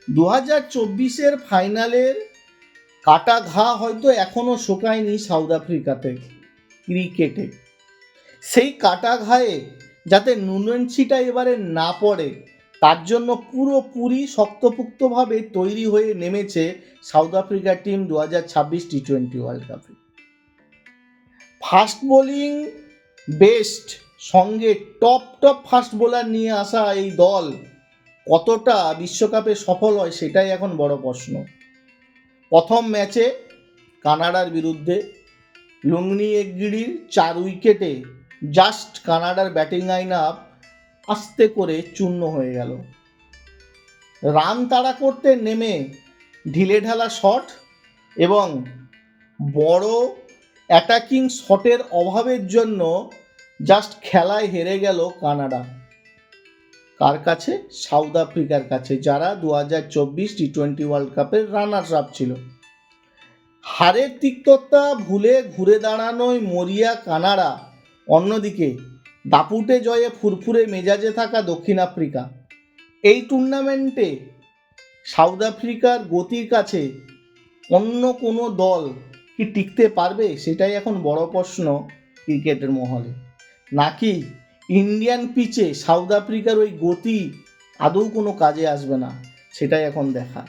2024 ফাইনালের কাটা ঘা হয়তো এখনো শোকায়নি সাউথ আফ্রিকাতে ক্রিকেটে। সেই কাটা ঘায়ে যাতে নুনছিটা এবারে না পড়ে তার জন্য পুরোপুরি শক্তপুক্তভাবে তৈরি হয়ে নেমেছে south Africa team 2026 T20 world কাপে। ফাস্ট বোলিং বেস্ট সঙ্গে টপ ফাস্ট বোলার নিয়ে আসা এই দল কতটা বিশ্বকাপে সফল হয় সেটাই এখন বড় প্রশ্ন। প্রথম ম্যাচে কানাডার বিরুদ্ধে লুংনি একগিরির 4 উইকেটে জাস্ট কানাডার ব্যাটিং লাইন আপ আস্তে করে চূর্ণ হয়ে গেল। রান তাড়া করতে নেমে ঢিলেঢালা শট এবং বড় অ্যাটাকিং শটের অভাবের জন্য জাস্ট খেলায় হেরে গেল কানাডা। কার কাছে? সাউথ আফ্রিকার কাছে, যারা 2024 টি20 ওয়ার্ল্ড কাপের রানার্স আপ ছিল। হারের তিক্ততা ভুলে ঘুরে দাঁড়ানোয় মরিয়া কানাডা, অন্যদিকে দাপুটে জয়ে ফুরফুরে মেজাজে থাকা দক্ষিণ আফ্রিকা। এই টুর্নামেন্টে সাউথ আফ্রিকার গতির কাছে অন্য কোনো দল কি টিকতে পারবে সেটাই এখন বড় প্রশ্ন ক্রিকেটের মহলে। নাকি ইন্ডিয়ান পিচে সাউথ আফ্রিকার ওই গতি আদৌ কোনো কাজে আসবে না, সেটাই এখন দেখার।